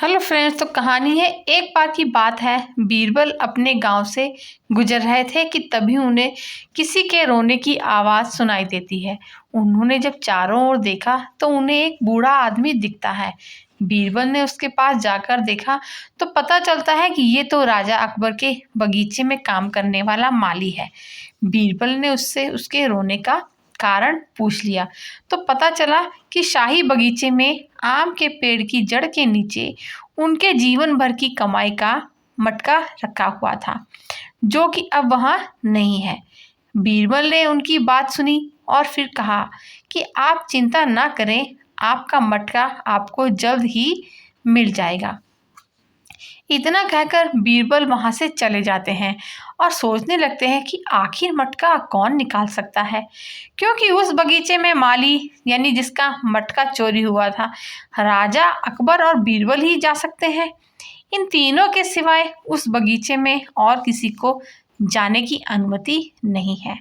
Hello friends. तो कहानी है, एक बार की बात है। बीरबल अपने गांव से गुजर रहे थे कि तभी उन्हें किसी के रोने की आवाज़ सुनाई देती है। उन्होंने जब चारों ओर देखा तो उन्हें एक बूढ़ा आदमी दिखता है। बीरबल ने उसके पास जाकर देखा तो पता चलता है कि ये तो राजा अकबर के बगीचे में काम करने वाला माली है। बीरबल ने उससे उसके रोने का कारण पूछ लिया तो पता चला कि शाही बगीचे में आम के पेड़ की जड़ के नीचे उनके जीवन भर की कमाई का मटका रखा हुआ था, जो कि अब वहां नहीं है। बीरबल ने उनकी बात सुनी और फिर कहा कि आप चिंता ना करें, आपका मटका आपको जल्द ही मिल जाएगा। इतना कहकर बीरबल वहां से चले जाते हैं और सोचने लगते हैं कि आखिर मटका कौन निकाल सकता है, क्योंकि उस बगीचे में माली यानी जिसका मटका चोरी हुआ था, राजा अकबर और बीरबल ही जा सकते हैं। इन तीनों के सिवाय उस बगीचे में और किसी को जाने की अनुमति नहीं है।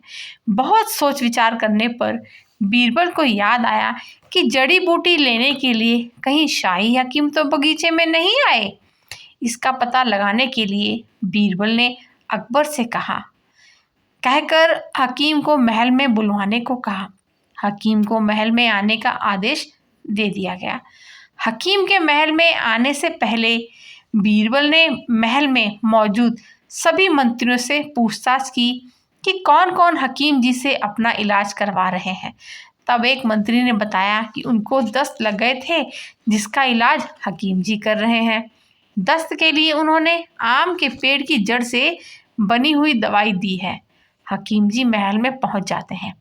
बहुत सोच विचार करने पर बीरबल को याद आया कि जड़ी बूटी लेने के लिए कहीं शाही हकीम तो बगीचे में नहीं आए। इसका पता लगाने के लिए बीरबल ने अकबर से कहकर हकीम को महल में बुलवाने को कहा। हकीम को महल में आने का आदेश दे दिया गया। हकीम के महल में आने से पहले बीरबल ने महल में मौजूद सभी मंत्रियों से पूछताछ की कि कौन कौन हकीम जी से अपना इलाज करवा रहे हैं। तब एक मंत्री ने बताया कि उनको दस्त लग गए थे, जिसका इलाज हकीम जी कर रहे हैं। दस्त के लिए उन्होंने आम के पेड़ की जड़ से बनी हुई दवाई दी है। हकीम जी महल में पहुंच जाते हैं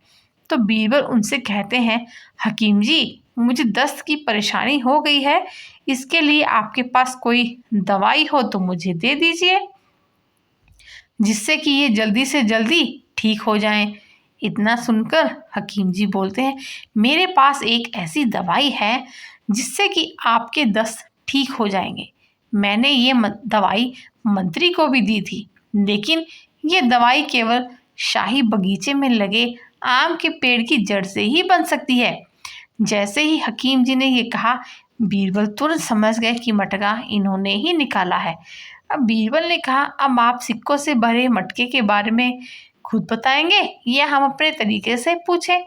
तो बीरबल उनसे कहते हैं, हकीम जी, मुझे दस्त की परेशानी हो गई है, इसके लिए आपके पास कोई दवाई हो तो मुझे दे दीजिए, जिससे कि ये जल्दी से जल्दी ठीक हो जाएं। इतना सुनकर हकीम जी बोलते हैं, मेरे पास एक ऐसी दवाई है जिससे कि आपके दस्त ठीक हो जाएंगे। मैंने ये दवाई मंत्री को भी दी थी, लेकिन ये दवाई केवल शाही बगीचे में लगे आम के पेड़ की जड़ से ही बन सकती है। जैसे ही हकीम जी ने ये कहा, बीरबल तुरंत समझ गए कि मटका इन्होंने ही निकाला है। अब बीरबल ने कहा, अब आप सिक्कों से भरे मटके के बारे में खुद बताएंगे या हम अपने तरीके से पूछें?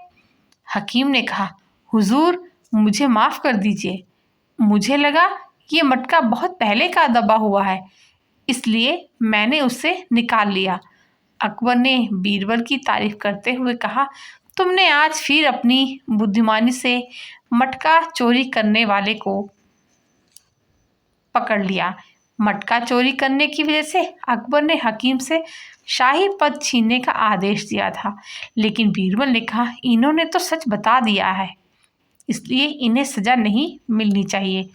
हकीम ने कहा, हुजूर, मुझे माफ़ कर दीजिए, मुझे लगा ये मटका बहुत पहले का दबा हुआ है, इसलिए मैंने उसे निकाल लिया। अकबर ने बीरबल की तारीफ करते हुए कहा, तुमने आज फिर अपनी बुद्धिमानी से मटका चोरी करने वाले को पकड़ लिया। मटका चोरी करने की वजह से अकबर ने हकीम से शाही पद छीनने का आदेश दिया था, लेकिन बीरबल ने कहा, इन्होंने तो सच बता दिया है, इसलिए इन्हें सजा नहीं मिलनी चाहिए।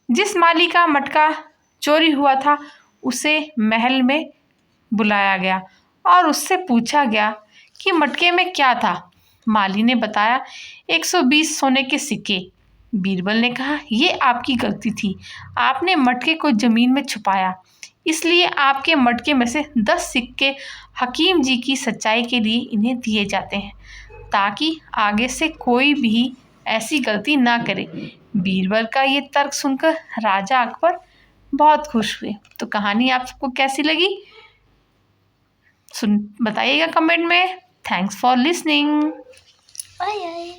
जिस माली का मटका चोरी हुआ था उसे महल में बुलाया गया और उससे पूछा गया कि मटके में क्या था। माली ने बताया, 120 सोने के सिक्के। बीरबल ने कहा, ये आपकी गलती थी, आपने मटके को जमीन में छुपाया, इसलिए आपके मटके में से 10 सिक्के हकीम जी की सच्चाई के लिए इन्हें दिए जाते हैं, ताकि आगे से कोई भी ऐसी गलती ना करे। बीरबल का ये तर्क सुनकर राजा अकबर बहुत खुश हुए। तो कहानी आप सबको कैसी लगी बताइएगा कमेंट में। Thanks for listening. Bye bye.